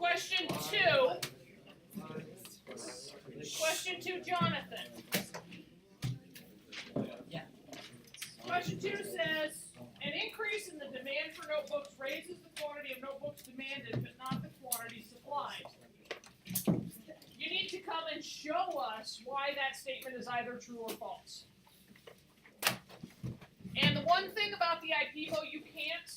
Question two. Question two, Jonathan. Question two says, an increase in the demand for notebooks raises the quantity of notebooks demanded, but not the quantity supplied. You need to come and show us why that statement is either true or false. And the one thing about the IPVO, you can't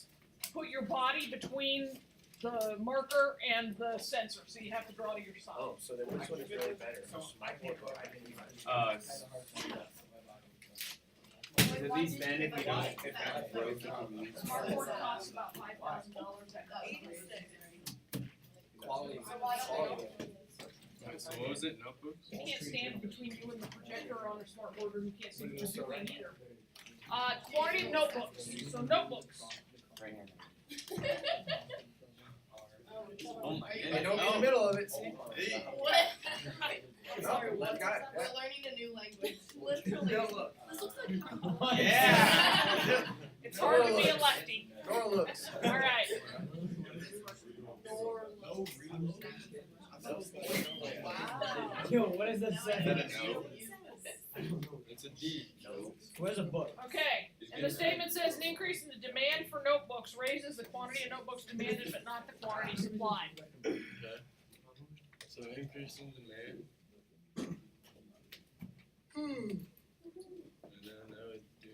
put your body between the marker and the sensor, so you have to draw to your side. Oh, so then which one is really better? Is it least bad if we don't Smartboard costs about $5,000. Quality. So what was it? Notebooks? You can't stand between you and the projector on a smartboard, or you can't see what you're doing either. Quantity of notebooks. So notebooks. Oh my Hey, don't be in the middle of it. What? Sorry, what? Got it. We're learning a new language. Literally. This looks like Yeah. It's hard to be a lefty. Dora looks. All right. wow. Yo, what does that Is that a say? no? It's a D. No. Where's a book? Okay. And the statement says an increase in the demand for notebooks raises the quantity of notebooks demanded, but not the quantity supplied. Okay. So increase in demand. And then I would do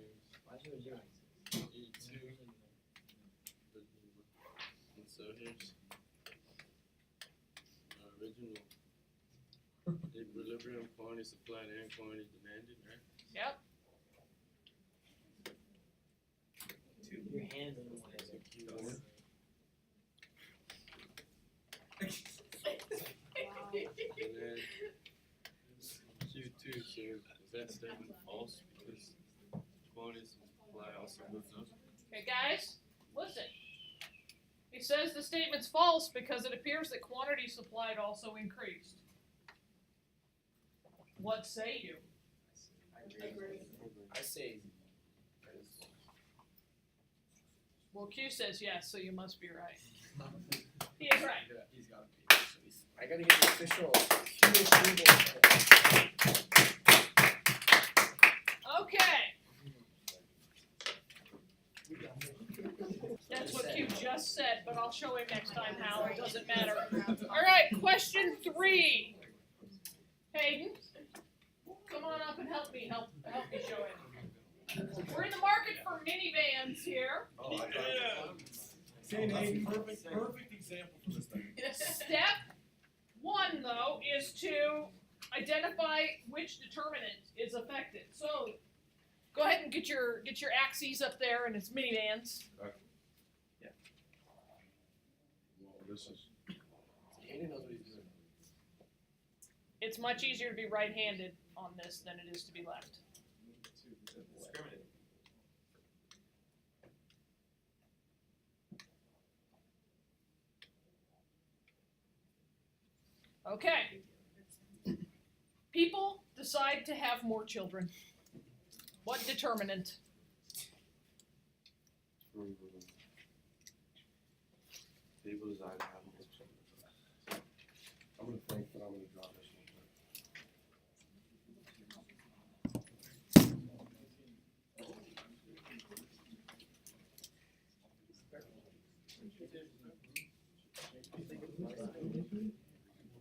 E2. And so here's original equilibrium quantity supplied and quantity demanded, right? Yep. Your hands in the way. Q1. And then Q2, so is that statement false because quantity supply also moves up? Okay, guys, listen. He says the statement's false because it appears that quantity supplied also increased. What say you? I say. Well, Q says yes, so you must be right. He is right. He's got to be. I gotta get the official. Okay. That's what Q just said, but I'll show him next time how. It doesn't matter. All right, question 3. Hayden, come on up and help me show him. We're in the market for minivans here. Oh, I got it. Perfect example for this thing. Step 1, though, is to identify which determinant is affected. So go ahead and get your axes up there, and it's minivans. Yeah. Well, this is. Hayden knows what he's doing. It's much easier to be right-handed on this than it is to be left. Discriminate. Okay. People decide to have more children. What determinant? People design to have more children. I'm gonna think, but I'm gonna draw this one.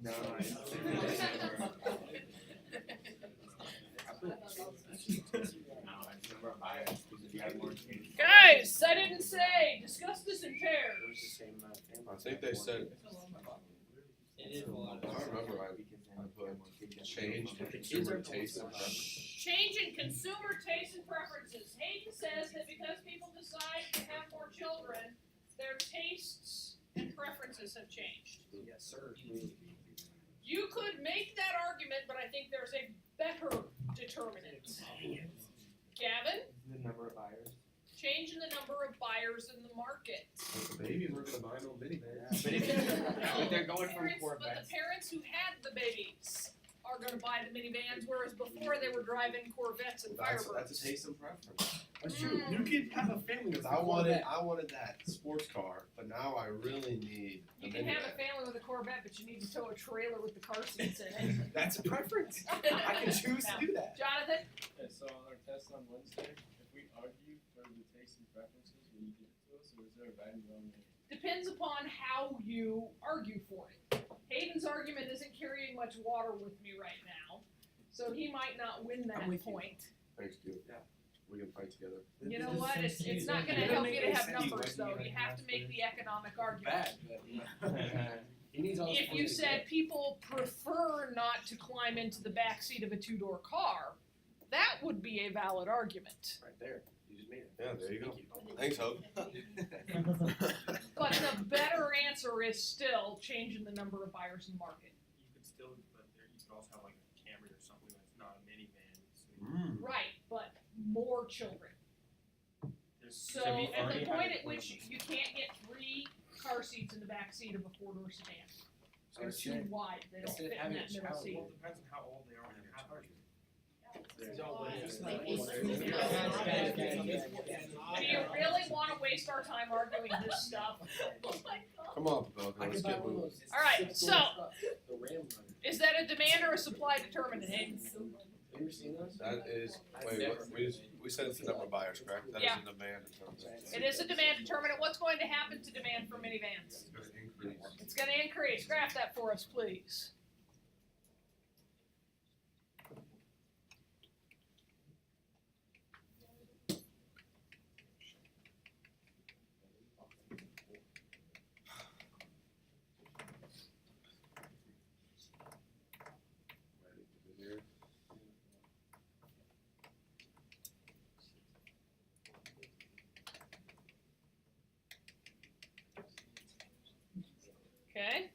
No, Guys, I didn't say. Discuss this in pairs. I think they said, It is a lot. I don't remember, I put change in consumer taste and preference. Change in consumer tastes and preferences. Hayden says that because people decide to have more children, their tastes and preferences have changed. Yes, sir. You could make that argument, but I think there's a better determinant. Gavin? The number of buyers. Change in the number of buyers in the market. As a baby, we're gonna buy no minivan. But if they're going from Parents, but Corvettes. the parents who had the babies are going to buy the minivans, whereas before they were driving Corvettes and That's Firebirds. a taste and preference. That's true. You can have a family with I wanted that sports car, but now I really need the You can have a minivan. family with a Corvette. bet, but you need to tow a trailer with the car seats in it. That's a preference. I can choose to do that. Jonathan? Yeah, so on our test on Wednesday, if we argue for the taste and preferences, will you give it to us, or is there a value on it? Depends upon how you argue for it. Hayden's argument isn't carrying much water with me right now, so he might not win that I'm with you. point. Thanks, dude. Yeah. We can fight together. You know what? It's not gonna help you to have numbers though. You have to make the economic argument. Bad, but he needs all his If you points said people prefer not to climb into the back seat of a two-door car, that would be a valid argument. right there. You just made it. Yeah, there you go. Thank Thanks, Hope. But the better answer is still changing the number of buyers in the market. You could still, but there, you could also have like a Camry or something that's not a minivan. So Right, but more children. there's So should be at already the point have at which you can't get 3 car seats in the back seat of a 4-door sedan. So They're it's too wide, they don't instead of fit in having that a middle child, seat. Well, it depends on how old they are when you have them. Do you really wanna waste our time arguing this stuff? Come on, Pavelka, I let's can buy get one of moving. those. Alright, so, The Ram Runner. is that a demand or a supply determinant, Hayden? Have you ever seen those? That is, wait, what, we said it's the number of buyers, correct? That is Yeah. a demand determinant. It is a demand determinant. What's going to happen to demand for minivans? It's gonna increase. It's gonna increase. Graph that for us, please. Ready to hear? Okay?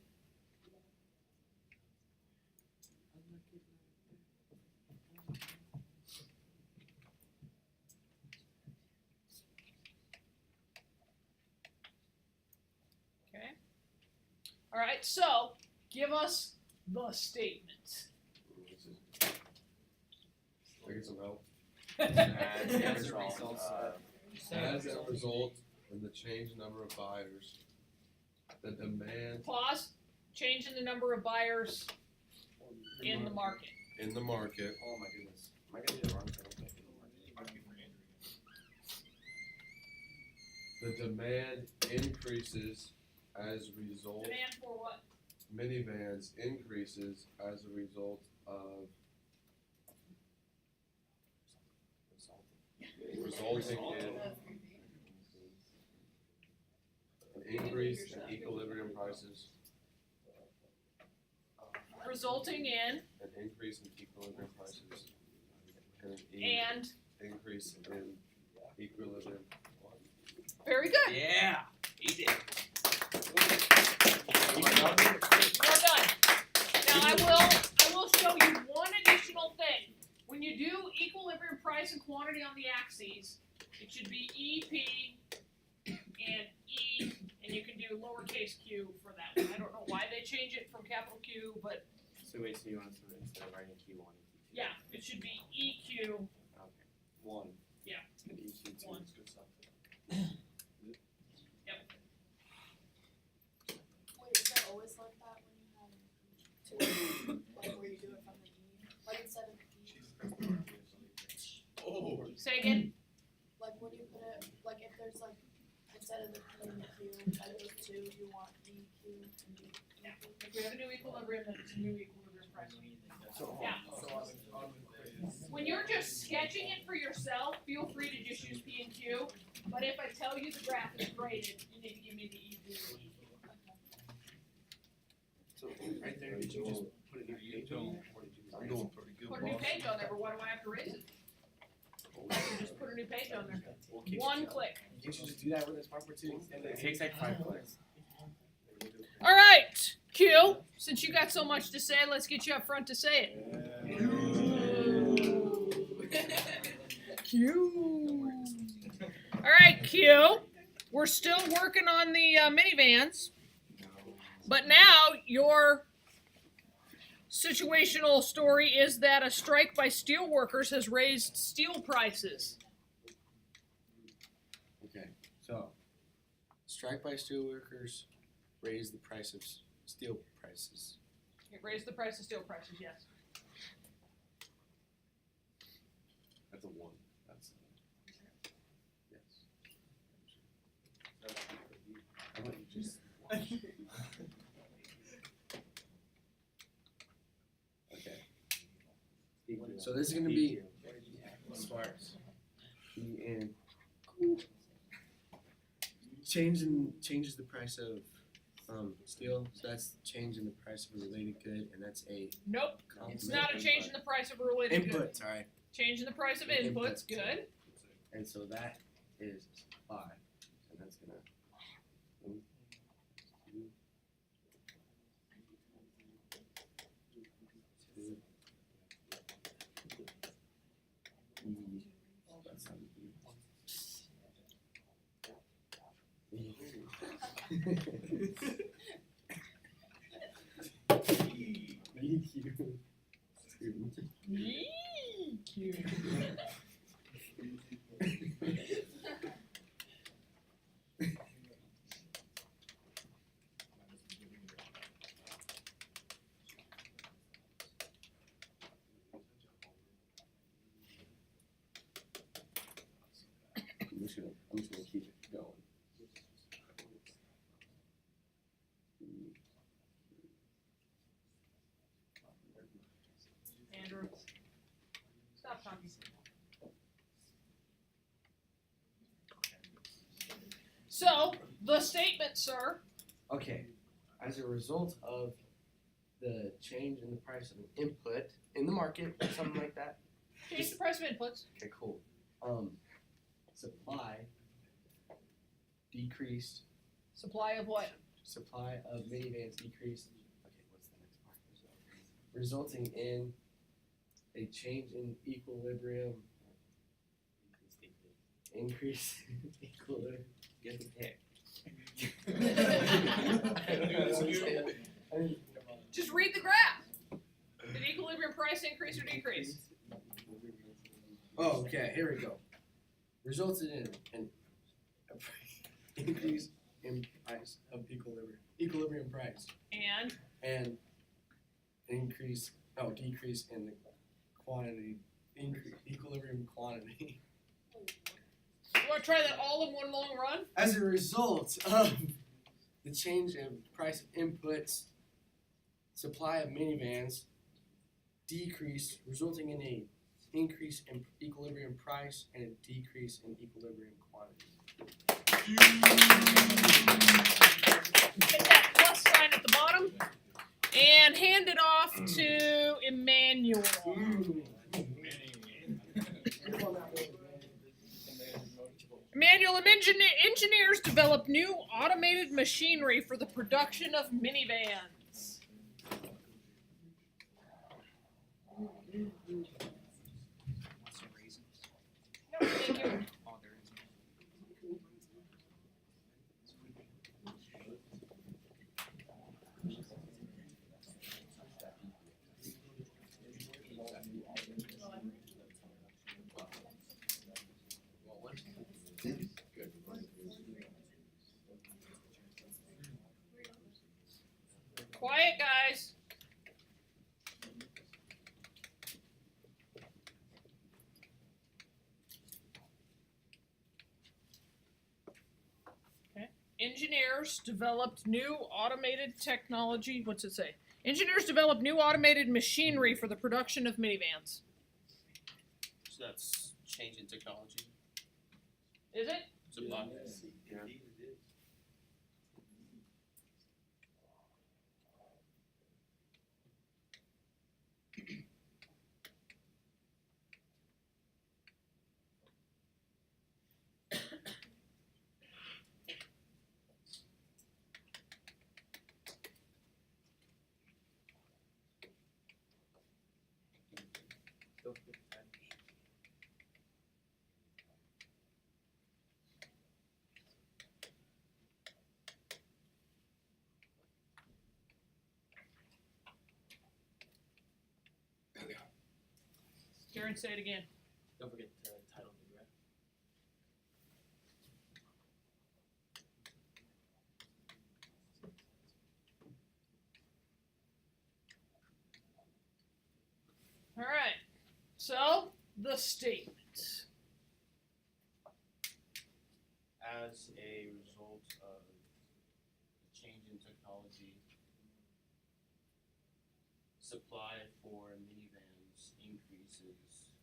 Okay. All right, so give us the statement. This is- Can I get some help? As a result, As a result, in the change number of buyers, the demand Pause. Change in the number of buyers in the market. in the market, oh my goodness. Am I gonna do it wrong? the demand increases as a result, Demand for what? minivans increases as a result of resulting in an increase in equilibrium prices, Resulting in an increase in equilibrium prices, and an and increase in equilibrium. very good. Yeah, he did. Well done. Now I will show you one additional thing. When you do equilibrium price and quantity on the axes, it should be EP and E, and you can do lowercase q for that one. I don't know why they change it from capital Q, but So wait, so you want to instead of writing Q1? yeah, it should be EQ. One. Yeah. And EQ2. One. Wait, is that always like that when you have two, like where you do it from the E? Like instead of E, Oh. Say again. like when you put it, like if there's like, instead of the P and the Q, and those two, you want E, Q, and E. If we have a new equilibrium, then it's a new equilibrium price. So, Yeah. so on When you're just sketching it for yourself, feel free to just use P and Q. But if I tell you the graph is graded, you need to give me the E, Q, and E. So right there, did you just put a new page on? I'm doing pretty good, Put a new boss. page on there, but why do I have to raise it? I can just put a new page on there. Well, can't One you- click. Can't you just do that with this proper too? It takes like 5 clicks. All right, Q. Since you got so much to say, let's get you up front to say it. Q. All right, Q. We're still working on the minivans, but now your situational story is that a strike by steel workers has raised steel prices. Okay, so strike by steelworkers raise the price of steel prices. It raised the price of steel prices, yes. That's a one, that's, yes. How about you just watch? Okay. So this is gonna be smart. And changes the price of steel, so that's changing the price of a related good, and that's a Nope, complement. it's not a change in the price of a related good. Input, sorry. Change in the price of inputs, good. And so that is supply, and that's gonna. One, two, E. That's not I'm just gonna keep it going. Andrew, stop talking. So, the statement, sir, Okay, as a result of the change in the price of an input in the market, or something like that. change the price of inputs. Okay, cool. Supply decreased. Supply of what? Supply of minivans decreased. Okay, what's the next part? Resulting in a change in equilibrium. Increase in equilibrium. Get the pick. Just read the graph. Did equilibrium price increase or decrease? Oh, okay, here we go. Resulted in an increase in price of equilibrium price, And and decrease in the quantity, equilibrium quantity. you want to try that all in one long run? As a result of the change in price of inputs, supply of minivans decreased, resulting in a increase in equilibrium price and a decrease in equilibrium quantity. Hit that plus sign at the bottom and hand it off to Emmanuel. Emmanuel, engineers develop new automated machinery for the production of minivans. No, thank you. Quiet, guys. Okay. Engineers developed new automated technology. What's it say? Engineers developed new automated machinery for the production of minivans. So that's change in technology. Is it? Supply. Yeah. Karen, say it again. Don't forget the title of the graph. the statement. As a result of the change in technology, supply for minivans increases,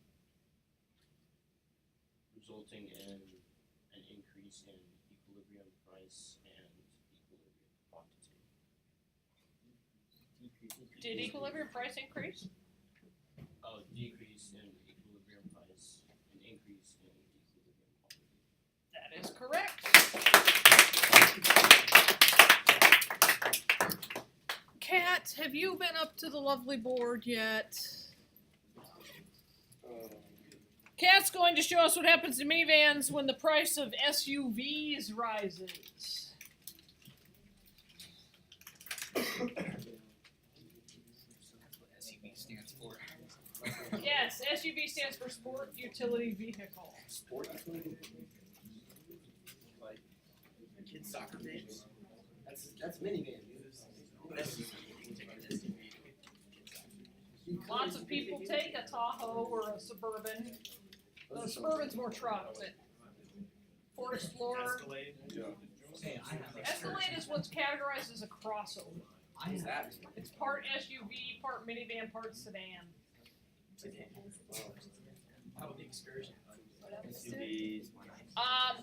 resulting in an increase in equilibrium price and equilibrium quantity. Did equilibrium price increase? Oh, decrease in equilibrium price, an increase in equilibrium quantity. That is correct. Kat, have you been up to the lovely board yet? Kat's going to show us what happens to minivans when the price of SUVs rises. SUV stands for. Yes, SUV stands for Sport Utility Vehicle. Sport utility? Like kids soccer games? That's minivan, dude. Lots of people take a Tahoe or a Suburban. The Suburban's more truck, but Ford Explorer. Hey, I have Escalade is what's categorized as a crossover. What's that? It's part SUV, part minivan, part sedan. How about the excursion? SUVs.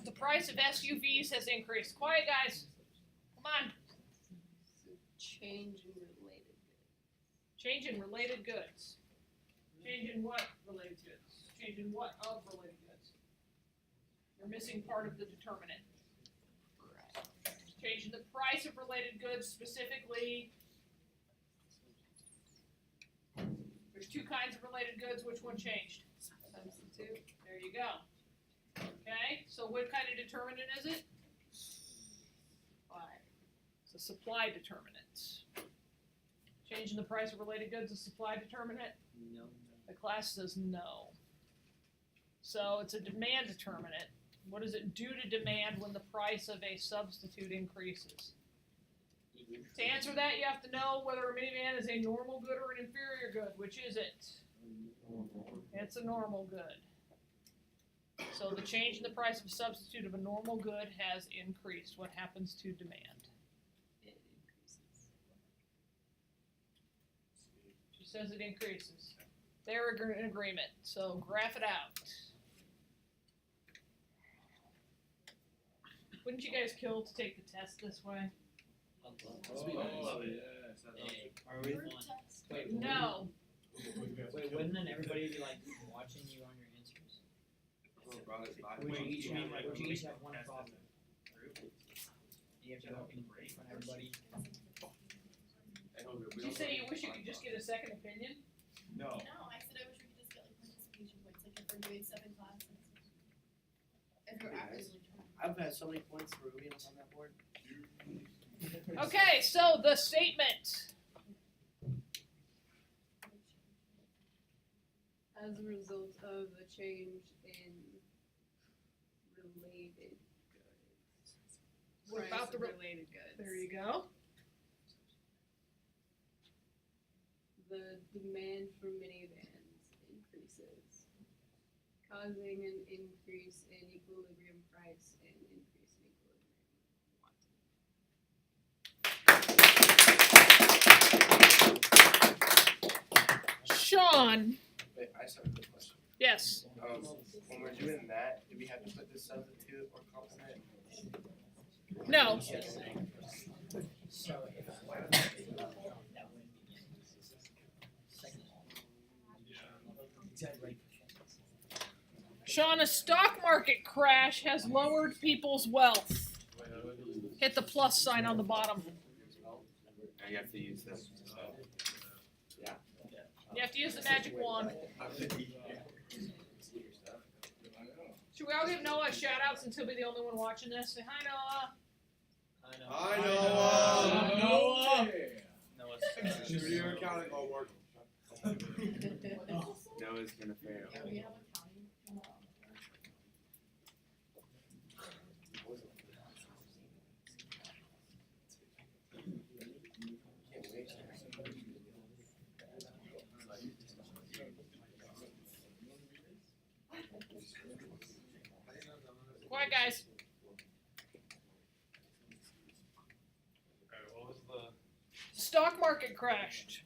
The price of SUVs has increased. Quiet, guys. Come on. Change in related goods. Change in related goods. Change in what related goods? Change in what of related goods? You're missing part of the determinant. Change in the price of related goods, specifically. There's two kinds of related goods. Which one changed? Substitute. There you go. Okay, so what kind of determinant is it? Why? It's a supply determinant. Change in the price of related goods, a supply determinant? No. The class says no. So it's a demand determinant. What does it do to demand when the price of a substitute increases? To answer that, you have to know whether a minivan is a normal good or an inferior good. Which is it? It's a normal good. So the change in the price of a substitute of a normal good has increased. What happens to demand? It increases. She says it increases. They're in agreement, so graph it out. Wouldn't you guys kill to take the test this way? Oh, yes. Are we? Word test. Wait, No. Wait, wouldn't then everybody be like watching you on your answers? Would you each have one problem? You have to go in front of everybody. Did you say you wish you could just get a second opinion? No. No, I said I wish we could just get like participation points, like if we're doing 7 classes. If we're actively trying. I've had so many points for wheels on that board. Okay, so the statement. As a result of the change in related goods. What Price about the of re- related goods? There you go. The demand for minivans increases, causing an increase in equilibrium price and increase in equilibrium quantity. Sean. Wait, I just have a quick question. Yes. When we're doing that, do we have to put the substitute or complement? No. So if Sean, a stock market crash has lowered people's wealth. Hit the plus sign on the bottom. You have to use this. You have to use the magic wand. Should we all give Noah a shout out since he'll be the only one watching this? Say hi, Noah. Hi, Noah. Noah. Should your accounting homework. Noah's gonna fail. Yeah, we have accounting. Can't wait. Quiet, guys. Alright, what was the, Stock market crashed.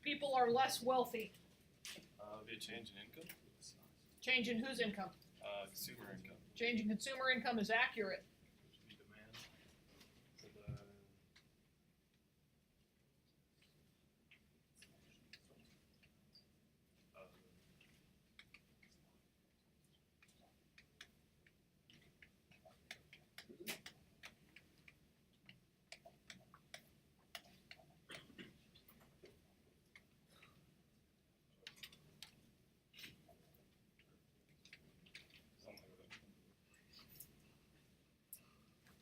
People are less wealthy. be a change in income? Change in whose income? Consumer income. Change in consumer income is accurate. Which would be demand. So the, something like that.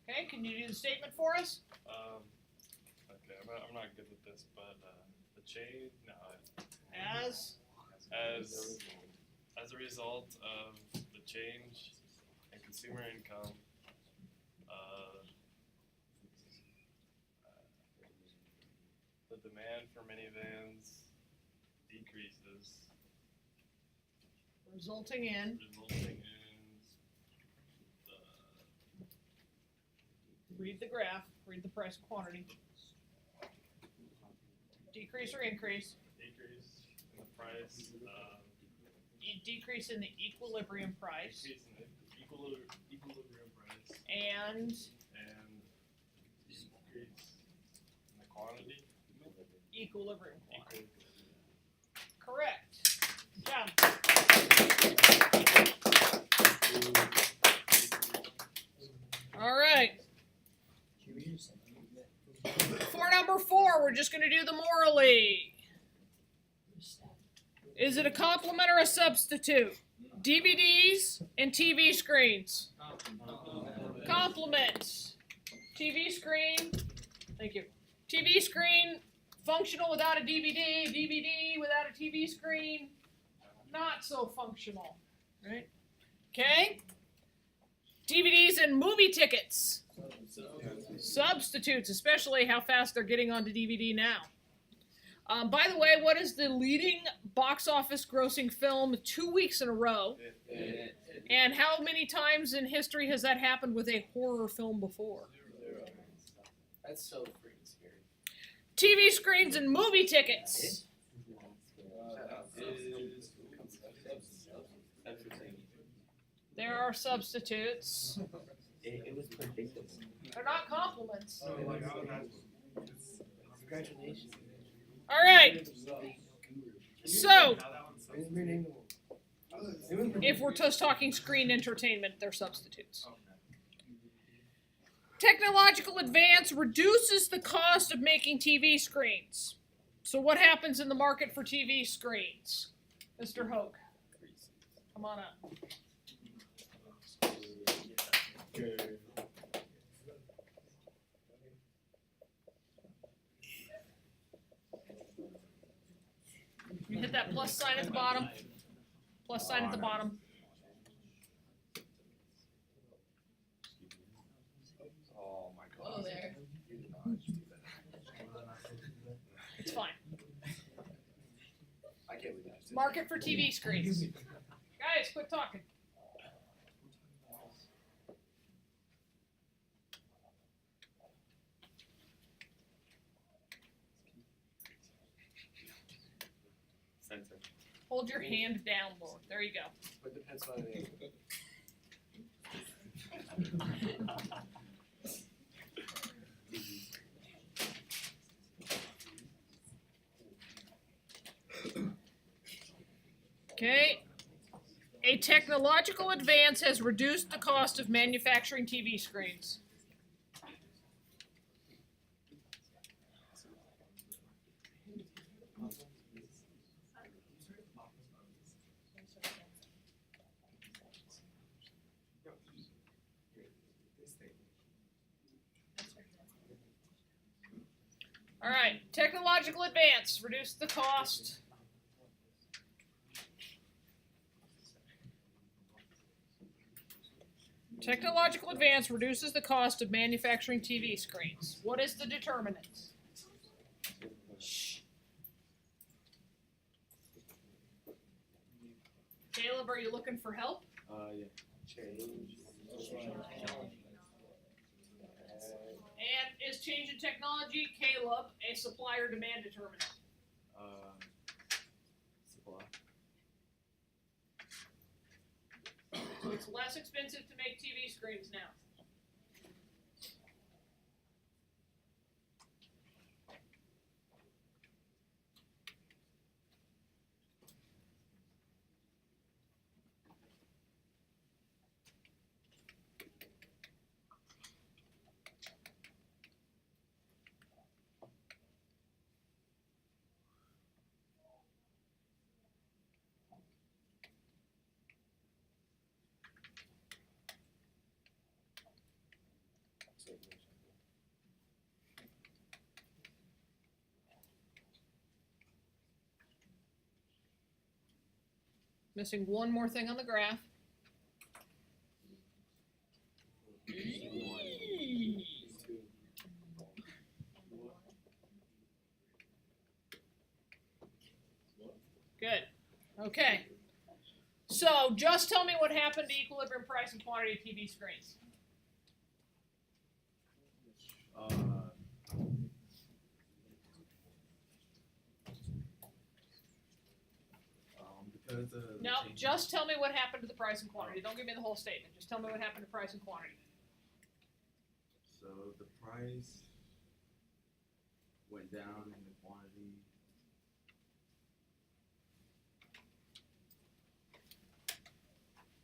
Okay, can you do the statement for us? Okay, I'm not good with this, but the change, no, As as a result of the change in consumer income, the demand for minivans decreases, resulting in resulting in read the graph, read the price quantity. Decrease or increase? decrease in the price, Decrease in the equilibrium price. decrease in the equilibrium price, And decrease in the quantity. equilibrium quantity. Equilibrium. Correct. Good job. All right. For number 4, we're just going to do the morally. Is it a complement or a substitute? DVDs and TV screens. Complement. TV screen. Thank you. TV screen, functional without a DVD. DVD without a TV screen, not so functional. Right? Okay? DVDs and movie tickets. Substitutes, especially how fast they're getting onto DVD now. By the way, what is the leading box office grossing film 2 weeks in a row? And how many times in history has that happened with a horror film before? That's so freaking scary. TV screens and movie tickets. There are substitutes. It was predictable. They're not complements. Congratulations. All right. So, if we're just talking screen entertainment, they're substitutes. Technological advance reduces the cost of making TV screens. So what happens in the market for TV screens? Mr. Hoke, come on up. You hit that plus sign at the bottom. Plus sign at the bottom. Oh my god. Whoa there. It's fine. I can't believe that. Market for TV screens. Guys, quit talking. Center. Hold your hand down, Lord. There you go. Put the pencil on the end. Okay. A technological advance has reduced the cost of manufacturing TV screens. All right, technological advance, reduce the cost. Technological advance reduces the cost of manufacturing TV screens. What is the determinant? Shh. Caleb, are you looking for help? Yeah. Change. And is change in technology, Caleb, a supplier demand determinant? Supply. So it's less expensive to make TV screens now. Missing one more thing on the graph. Good. Okay. So just tell me what happened to equilibrium price and quantity of TV screens. Because No, just tell me what happened to the price and quantity. Don't give me the whole statement. Just tell me what happened to price and quantity. so the price went down and the quantity.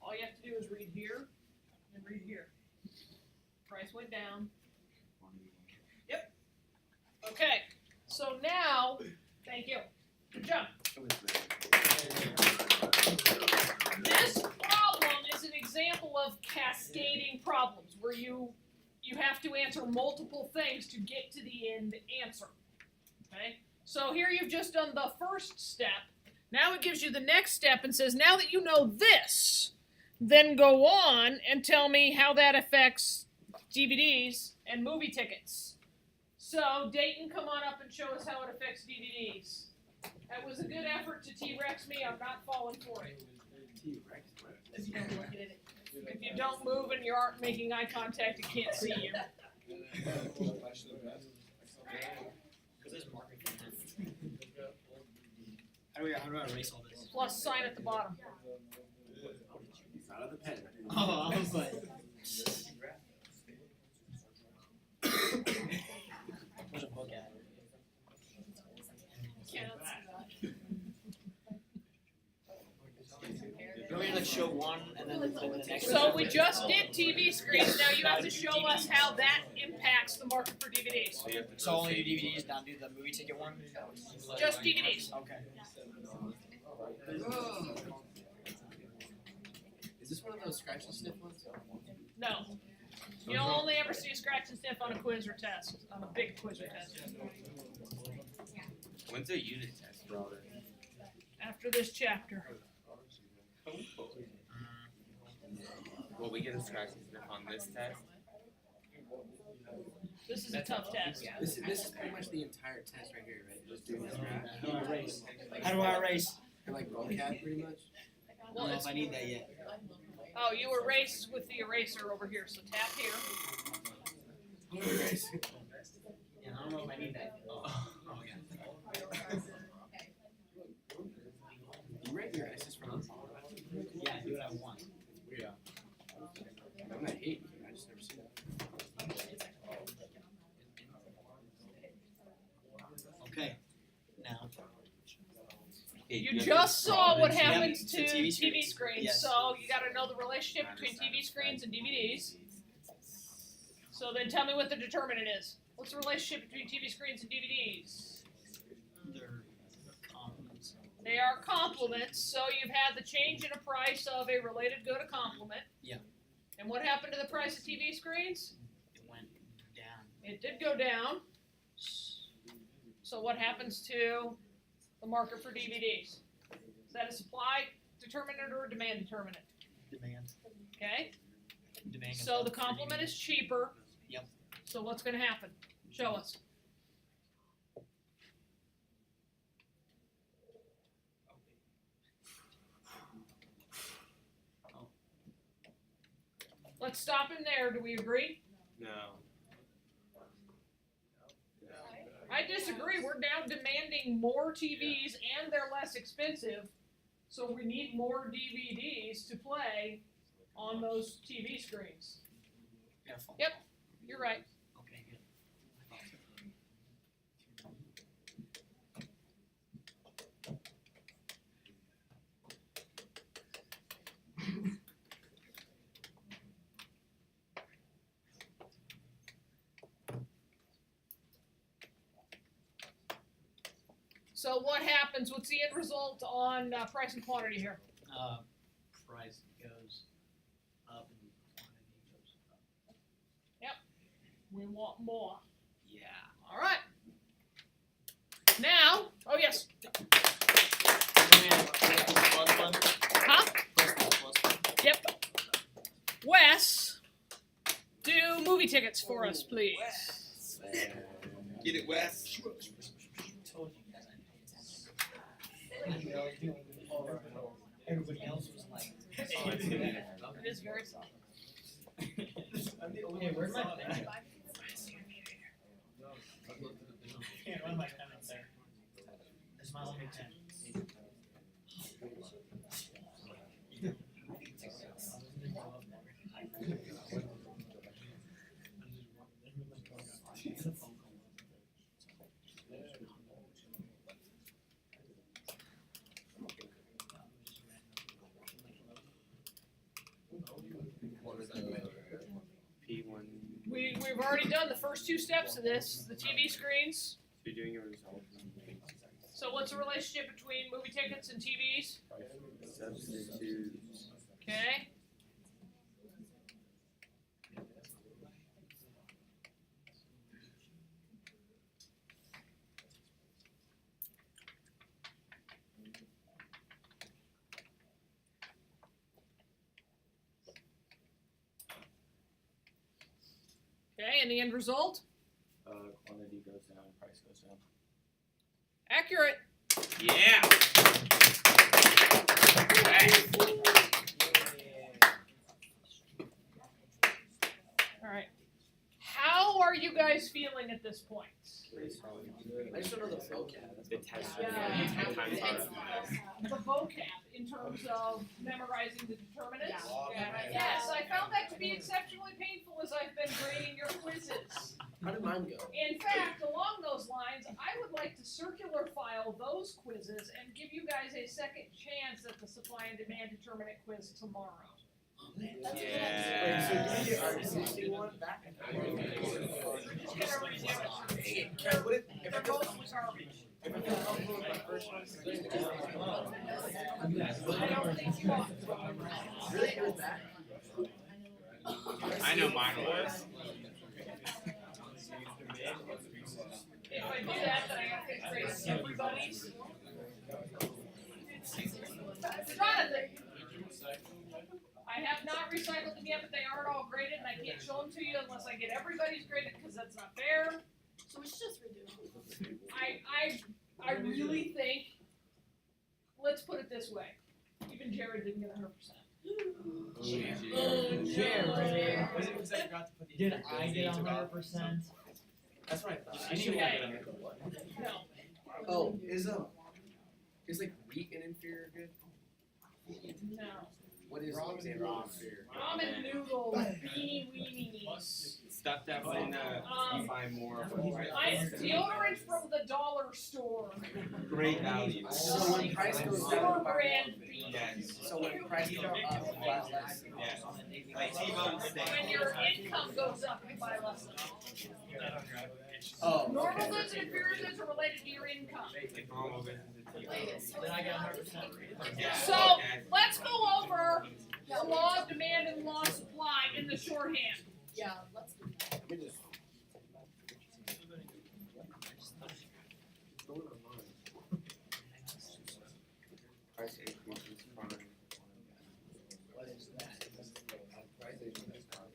All you have to do is read here and read here. Price went down. Yep. Okay. So now, thank you. Good job. This problem is an example of cascading problems where you have to answer multiple things to get to the end answer. Okay? So here you've just done the first step. Now it gives you the next step and says, now that you know this, then go on and tell me how that affects DVDs and movie tickets. So Dayton, come on up and show us how it affects DVDs. That was a good effort to T-Rex me. I'm not falling for it. If you don't look at it. If you don't move and you aren't making eye contact, it can't see you. How do I erase all this? Plus sign at the bottom. Out of the pen. Oh, I was like. Where's a book at? Cannot see that. You want me to like show one and then the next So one? we just did TV screens. Now you have to show us how that impacts the market for DVDs. So only do DVDs, not do the movie ticket one? Just DVDs. Okay. Is this one of those scratch and sniff ones? No. You'll only ever see a scratch and sniff on a quiz or test, on a big quiz or test. When's a unit test, brother? After this chapter. Will we get a scratch and sniff on this test? This is a tough test. This is pretty much the entire test right here, right? Just doing this graph. How do I erase? How do I erase? And like vocab pretty much. I don't know if I need that yet. Oh, you erase with the eraser over here, so tap here. Yeah, I don't know if I need that. Oh, okay. You rate your S's from Yeah, do what I want. Yeah. I'm not hating you, I just never seen it. Okay. Now. You just saw what happens to Yep, to TV TV screens. screens, Yes. so you gotta know the relationship between TV screens and DVDs. So then tell me what the determinant is. What's the relationship between TV screens and DVDs? They're complements. They are complements, so you've had the change in a price of a related good, a complement. Yeah. And what happened to the price of TV screens? It went down. It did go down. So what happens to the market for DVDs? Is that a supply determinant or a demand determinant? Demand. Okay? Demand. goes So up the pretty complement good. is cheaper. Yep. So what's going to happen? Show us. Let's stop in there, do we agree? No. I disagree, we're now demanding more TVs and they're less expensive, so we need more DVDs to play on those TV screens. Yep, you're right. Okay, good. So what happens, what's the end result on price and quantity here? Price goes up and quantity goes up. We want more. Yeah. Alright. Now, oh yes, huh? Yep. Wes, do movie tickets for us, please. Get it, Wes. Told you guys I did. Everybody else was like, It is very soft. hey, where's my pen? Hey, where's my pen up there? That's my only pen. P1. We've already done the first two steps of this, the TV screens. You're doing a result. So what's the relationship between movie tickets and TVs? Substitute. Okay. Okay, and the end result? Quantity goes down, price goes down. Accurate. Yeah. Alright. How are you guys feeling at this point? I just don't know the vocab. The test. Yeah. 10 times harder. The vocab in terms of memorizing the determinants? Yeah. Yes, I found that to be exceptionally painful as I've been grading your quizzes. How did mine go? In fact, along those lines, I would like to circular file those quizzes and give you guys a second chance at the supply and demand determinant quiz tomorrow. Wait, so do we get our existing one back? Just get everybody's answers. Hey, Karen, what if They're I feel mostly garbage. if I feel comfortable with my first one? I don't think you ought to. Really? It was that? I know mine was. If I do that, then I have to grade everybody's. Jonathan! I have not recycled them yet, but they aren't all graded, and I can't show them to you unless I get everybody's graded, because that's not fair. So we should just redo them. I really think, let's put it this way, even Jared didn't get 100%. Did I get 100%? That's what I thought. Okay. No. Oh, is like wheat and inferior good? No. What is Alexander inferior? Ramen noodles, beanie weenies. Stuff that when you find more. Deodorant from the dollar store. Great value. So when price goes Store down, brand beef. Yes. so when price goes up, you buy less. Yes. Like T-bone steak. When your income goes up, you buy less than Oh. normal goods and inferior goods are related to your income. If normal business is T-bone. Then I got 100%. Yeah. So Okay. let's go over the law of demand and law of supply in the shorthand. Yeah, let's do that. Price increases from. What is that? Price decreases from.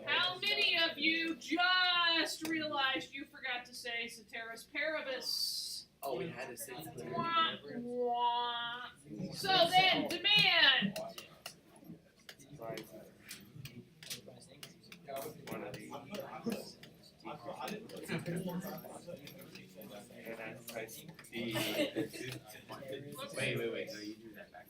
How many of you just realized you forgot to say ceteris paribus. Oh, we had to say. Wah, wah. So then, demand. One of these. Wait, no, you do that back.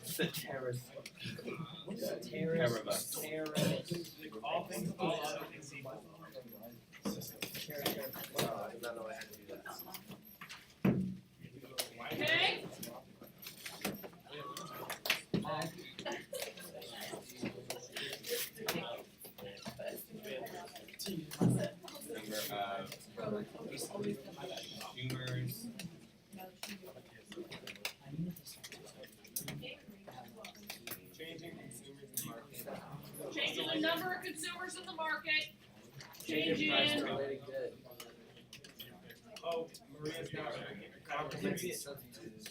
Ceteris. All things, all other things equal. Okay? Humors. Changing consumers in the market. Changing the number of consumers in the market. Changing price Changing. related good. Oh, Maria's now comprehensive substitutes.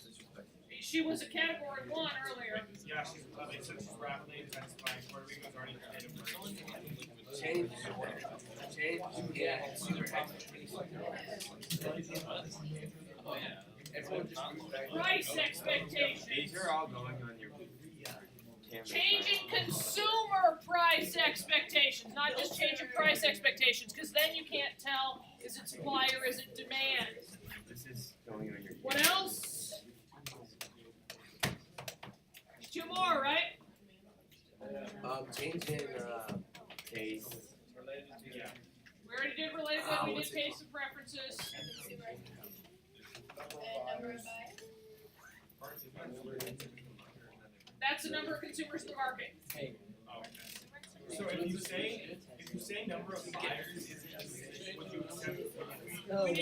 She was a category 1 earlier. Yeah, she's since she's rapidly intensifying. Puerto Rico's already created Change. Yeah, consumer expectations. Everyone just moved back. Price expectations. These are all going on your camera. Changing consumer price expectations, not just changing price expectations, because then you can't tell, is it supply or is it demand? This is going on your. What else? There's 2 more, right? Changing, Case. related to yeah. We already did related good, we did taste and preferences. And number of buyers. That's the number of consumers in the market. So if you say number of buyers is would you accept? We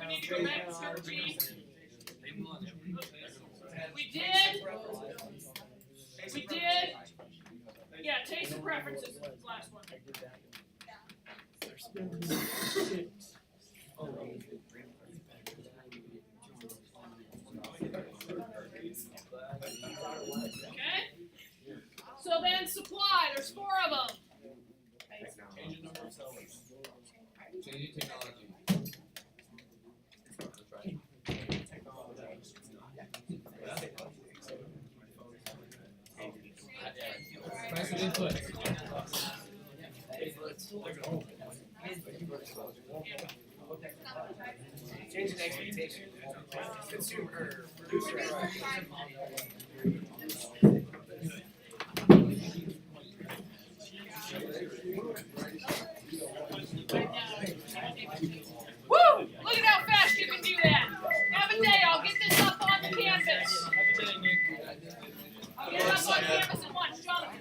need to go back to Chpt. We did. Yeah, taste and preferences is the last one. Okay? So then supply, there's 4 of them. Change the number of sellers. Changing technology. Price of input. Changing expectations. Consumer, producer. Woo! Look at how fast you can do that. Have a day, I'll get this up on the canvas. I'll get it up on canvas at once, Jonathan.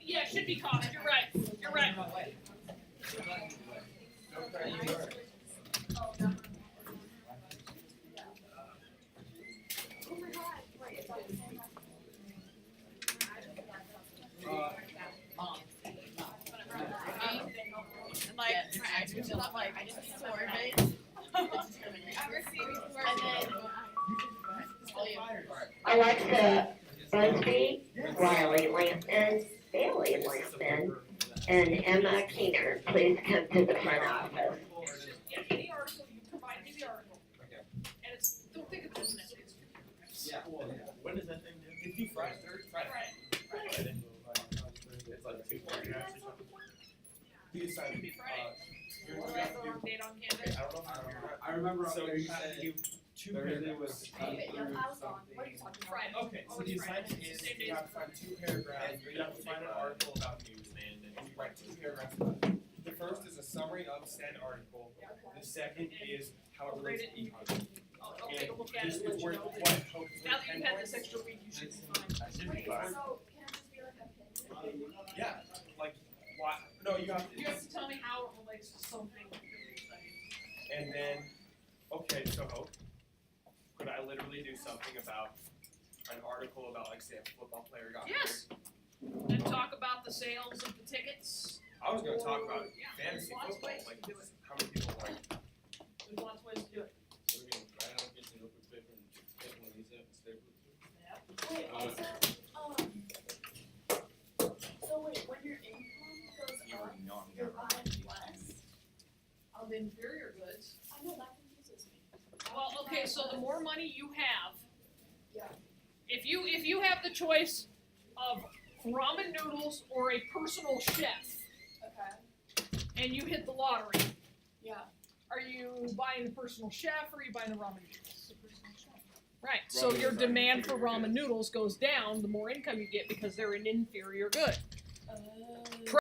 Yeah, it should be cost, you're right, you're right. Like, my ex was just like, sorbet. Alexa, Busby, Riley Lampton, Bailey Lampton, and Emma Keener, please come to the front office. Yeah, any article, you provide me the article. And it's, don't think of it as an essay, it's Yeah. When does that thing do? It's due Friday. Friday. Friday. It's like 2:30 or something. You decided. It'd be Friday. You're We'll gonna have have the to wrong do. date on canvas. I don't know if you remember. I remember So there you you had to said do 2 Thursday paragraphs. Okay, yeah, I was on. What are you talking about? Friday. Okay, so Always the Friday. assignment is Same day you as have to find 2 paragraphs, you have to find an article about news, and you write 2 paragraphs about it. The first is a summary of said article, the second is how it relates to econ. I'll take a look at This it and is let you worth know. what, hopefully Now that 10 you've had points. this extra week, you should be fine. Wait, so can it just be like a pin? Yeah, like, why, no, you have to. You have to tell me how it relates to something that we studied. And then, okay, so could I literally do something about an article about, like, say, a football player got hurt? Yes. And talk about the sales of the tickets. I was gonna talk about Yeah, fantasy there's lots of football, ways like, to do it. how many people like, There's lots of ways to do it. what do you mean, Wait, also, so wait, when your income goes You up, already know I'm you're gonna buying less? Of inferior goods. I know, that confuses me. Well, okay, so the more money you have. Yeah. If you have the choice of ramen noodles or a personal chef, Okay, and you hit the lottery, yeah. are you buying the personal chef or are you buying the ramen noodles? The personal chef. Right, so Ramen your is not demand for inferior ramen goods. noodles goes down the more income you get because they're an inferior good. Oh.